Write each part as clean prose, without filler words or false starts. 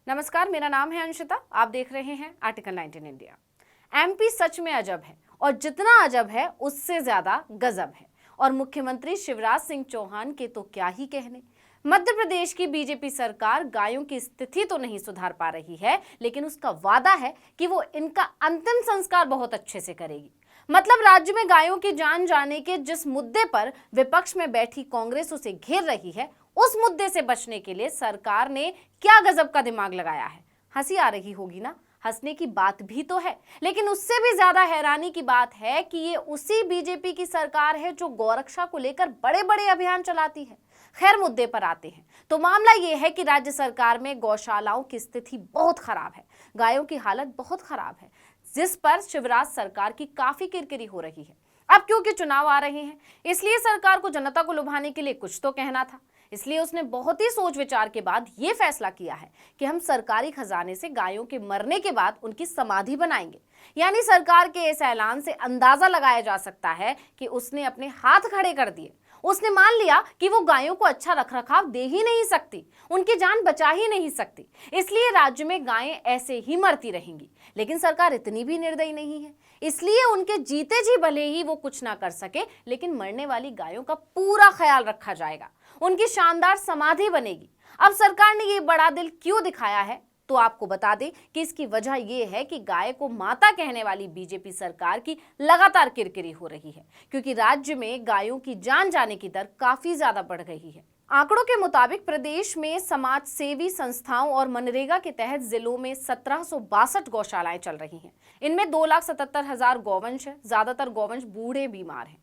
नमस्कार, मेरा नाम है अंशिता। आप देख रहे हैं आर्टिकल 19 इंडिया। एमपी सच में अजब है और जितना अजब है उससे ज्यादा गजब है। और मुख्यमंत्री शिवराज सिंह चौहान के तो क्या ही कहने। मध्य प्रदेश की बीजेपी सरकार गायों की स्थिति तो नहीं सुधार पा रही है, लेकिन उसका वादा है कि वो इनका अंतिम संस्कार बहुत अच्छे से करेगी। मतलब राज्य में गायों की जान जाने के जिस मुद्दे पर विपक्ष में बैठी कांग्रेस उसे घेर रही है, उस मुद्दे से बचने के लिए सरकार ने क्या गजब का दिमाग लगाया है। हंसी आ रही होगी ना? हंसने की बात भी तो है, लेकिन उससे भी ज्यादा हैरानी की बात है कि ये उसी बीजेपी की सरकार है जो गौरक्षा को लेकर बड़े बड़े अभियान चलाती है। खैर, मुद्दे पर आते हैं तो मामला ये है कि राज्य सरकार में गौशालाओं की स्थिति बहुत खराब है। गायों की हालत बहुत खराब है, जिस पर शिवराज सरकार की काफी किरकिरी हो रही है। अब क्योंकि चुनाव आ रहे हैं, इसलिए सरकार को जनता को लुभाने के लिए कुछ तो कहना था। इसलिए उसने बहुत ही सोच विचार के बाद यह फैसला किया है कि हम सरकारी खजाने से गायों के मरने के बाद उनकी समाधि बनाएंगे। यानी सरकार के इस ऐलान से अंदाजा लगाया जा सकता है कि उसने अपने हाथ खड़े कर दिए। उसने मान लिया कि वो गायों को अच्छा रखरखाव दे ही नहीं सकती, उनकी जान बचा ही नहीं सकती, इसलिए राज्य में गायें ऐसे ही मरती रहेंगी। लेकिन सरकार इतनी भी निर्दयी नहीं है, इसलिए उनके जीते जी भले ही वो कुछ ना कर सके, लेकिन मरने वाली गायों का पूरा ख्याल रखा जाएगा, उनकी शानदार समाधि बनेगी। अब सरकार ने ये बड़ा दिल क्यों दिखाया है, तो आपको बता दें कि इसकी वजह यह है कि गाय को माता कहने वाली बीजेपी सरकार की लगातार किरकिरी हो रही है, क्योंकि राज्य में गायों की जान जाने की दर काफी ज्यादा बढ़ रही है। आंकड़ों के मुताबिक प्रदेश में समाज सेवी संस्थाओं और मनरेगा के तहत जिलों में 1762 गौशालाएं चल रही हैं। इनमें 2,77,000 गौवंश है। ज्यादातर गौवंश बूढ़े बीमार हैं,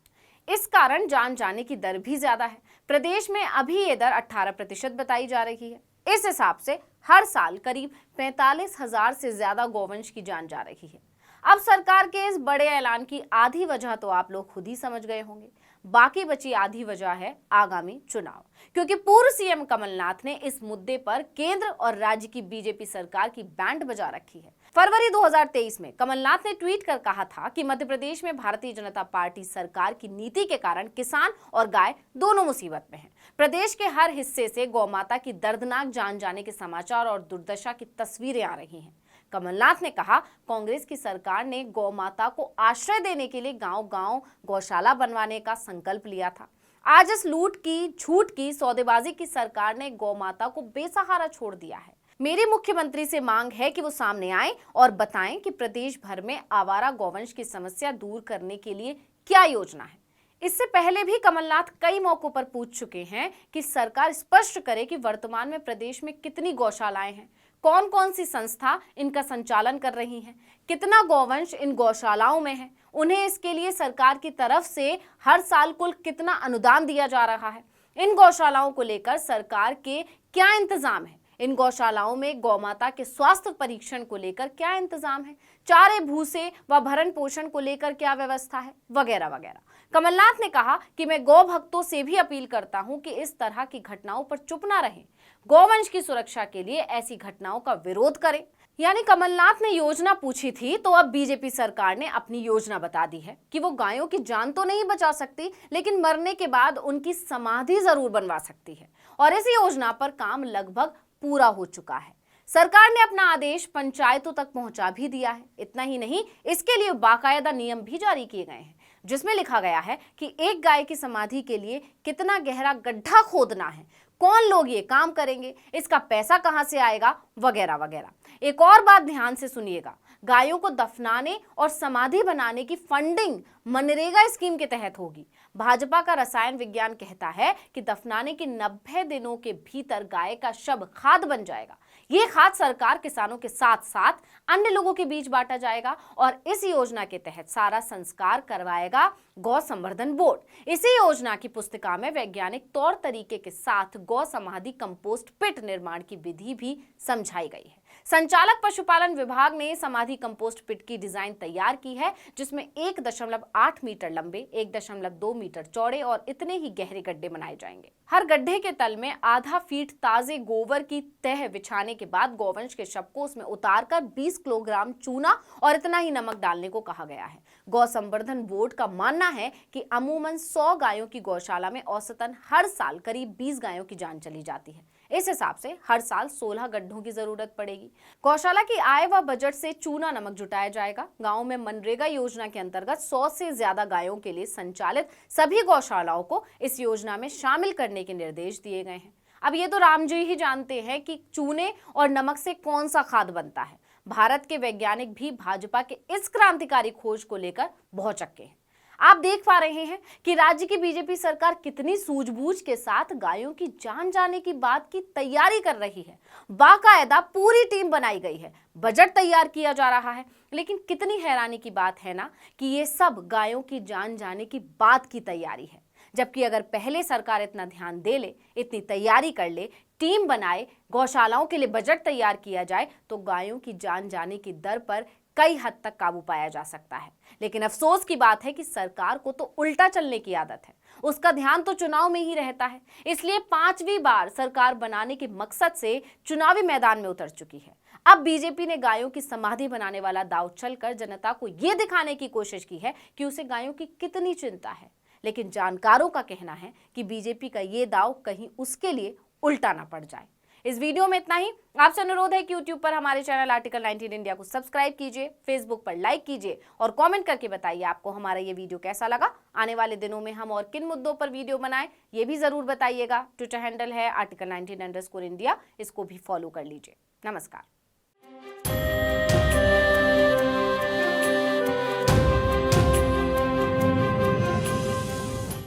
इस कारण जान जाने की दर भी ज्यादा है। प्रदेश में अभी ये दर 18% बताई जा रही है। इस हिसाब से हर साल करीब 45,000 से ज्यादा गौवंश की जान जा रही है। अब सरकार के इस बड़े ऐलान की आधी वजह तो आप लोग खुद ही समझ गए होंगे। बाकी बची आधी वजह है आगामी चुनाव, क्योंकि पूर्व सीएम कमलनाथ ने इस मुद्दे पर केंद्र और राज्य की बीजेपी सरकार की बैंड बजा रखी है। फरवरी 2023 में कमलनाथ ने ट्वीट कर कहा था कि मध्य प्रदेश में भारतीय जनता पार्टी सरकार की नीति के कारण किसान और गाय दोनों मुसीबत में हैं। प्रदेश के हर हिस्से से गौमाता की दर्दनाक जान जाने के समाचार और दुर्दशा की तस्वीरें आ रही हैं। कमलनाथ ने कहा, कांग्रेस की सरकार ने गौमाता को आश्रय देने के लिए गांव-गांव गौशाला बनवाने का संकल्प लिया था। आज इस लूट की, झूठ की, सौदेबाजी की सरकार ने गौमाता को बेसहारा छोड़ दिया है। मेरी मुख्यमंत्री से मांग है कि वो सामने आए और बताएं कि प्रदेश भर में आवारा गौवंश की समस्या दूर करने के लिए क्या योजना है। इससे पहले भी कमलनाथ कई मौकों पर पूछ चुके हैं कि सरकार स्पष्ट करे कि वर्तमान में प्रदेश में कितनी गौशालाएं हैं, कौन कौन सी संस्था इनका संचालन कर रही हैं, कितना गौवंश इन गौशालाओं में है, उन्हें इसके लिए सरकार की तरफ से हर साल कुल कितना अनुदान दिया जा रहा है, इन गौशालाओं को लेकर सरकार के क्या इंतजाम है, इन गौशालाओं में गौमाता के स्वास्थ्य परीक्षण को लेकर क्या इंतजाम है, चारे भूसे व भरण पोषण को लेकर क्या व्यवस्था है, वगैरह वगैरह। कमलनाथ ने कहा कि मैं गौ भक्तों से भी अपील करता हूं कि इस तरह की घटनाओं पर चुप ना रहें, गौवंश की सुरक्षा के लिए ऐसी घटनाओं का विरोध करें। यानी कमलनाथ ने योजना पूछी थी, तो अब बीजेपी सरकार ने अपनी योजना बता दी है कि वो गायों की जान तो नहीं बचा सकती, लेकिन मरने के बाद उनकी समाधि जरूर बनवा सकती है। और इस योजना पर काम लगभग पूरा हो चुका है। सरकार ने अपना आदेश पंचायतों तक पहुंचा भी दिया है। इतना ही नहीं, इसके लिए बाकायदा नियम भी जारी किए गए हैं, जिसमें लिखा गया है कि एक गाय की समाधि के लिए कितना गहरा गड्ढा खोदना है, कौन लोग ये काम करेंगे, इसका पैसा कहां से आएगा, वगैरह वगैरह। एक और बात ध्यान से सुनिएगा, गायों को दफनाने और समाधि बनाने की फंडिंग मनरेगा स्कीम के तहत होगी। भाजपा का रसायन विज्ञान कहता है कि दफनाने के 90 दिनों के भीतर गाय का शव खाद बन जाएगा। ये खाद सरकार किसानों के साथ साथ अन्य लोगों के बीच बांटा जाएगा और इस योजना के तहत सारा संस्कार करवाएगा गौ संवर्धन बोर्ड। इसी योजना की पुस्तिका में वैज्ञानिक तौर तरीके के साथ गौ समाधि कंपोस्ट पिट निर्माण की विधि भी समझाई गई है। संचालक पशुपालन विभाग ने समाधि कंपोस्ट पिट की डिजाइन तैयार की है, जिसमें 1.8 मीटर लंबे, 1.2 मीटर चौड़े और इतने ही गहरे गड्ढे बनाए जाएंगे। हर गड्ढे के तल में आधा फीट ताजे गोबर की तह बिछाने के बाद गौवंश के शव को उसमें उतारकर 20 किलोग्राम चूना और इतना ही नमक डालने को कहा गया है। गौ संवर्धन बोर्ड का मानना है कि अमूमन 100 गायों की गौशाला में औसतन हर साल करीब 20 गायों की जान चली जाती है। इस हिसाब से हर साल 16 गड्ढों की जरूरत पड़ेगी। गौशाला की आय व बजट से चूना नमक जुटाया जाएगा। गांव में मनरेगा योजना के अंतर्गत 100 से ज्यादा गायों के लिए संचालित सभी गौशालाओं को इस योजना में शामिल करने के निर्देश दिए गए हैं। अब ये तो राम जी ही जानते हैं कि चूने और नमक से कौन सा खाद बनता है। भारत के वैज्ञानिक भी भाजपा के इस क्रांतिकारी खोज को लेकर बहुत चक्के हैं। आप देख पा रहे हैं कि राज्य की बीजेपी सरकार कितनी सूझबूझ के साथ गायों की जान जाने की बात की तैयारी कर रही है। बाकायदा पूरी टीम बनाई गई है, बजट तैयार किया जा रहा है। लेकिन कितनी हैरानी की बात है ना कि ये सब गायों की जान जाने की बात की तैयारी है, जबकि अगर पहले सरकार इतना ध्यान दे ले, इतनी तैयारी कर ले, टीम बनाए, गौशालाओं के लिए बजट तैयार किया जाए तो गायों की जान जाने की दर पर कई हद तक काबू पाया जा सकता है। लेकिन अफसोस की बात है कि सरकार को तो उल्टा चलने की आदत है। उसका ध्यान तो चुनाव में ही रहता है, इसलिए 5वीं बार सरकार बनाने के मकसद से चुनावी मैदान में उतर चुकी है। अब बीजेपी ने गायों की समाधि बनाने वाला दांव चलकर जनता को यह दिखाने की कोशिश की है कि उसे गायों की कितनी चिंता है। लेकिन जानकारों का कहना है कि बीजेपी का ये दांव कहीं उसके लिए उल्टा ना पड़ जाए। इस वीडियो में इतना ही। आपसे अनुरोध है कि YouTube पर हमारे चैनल आर्टिकल 19 इंडिया को सब्सक्राइब कीजिए, फेसबुक पर लाइक कीजिए और कमेंट करके बताइए आपको हमारा ये वीडियो कैसा लगा। आने वाले दिनों में हम और किन मुद्दों पर वीडियो बनाएं ये भी जरूर बताइएगा। ट्विटर हैंडल है article19_India, इसको भी फॉलो कर लीजिए। नमस्कार।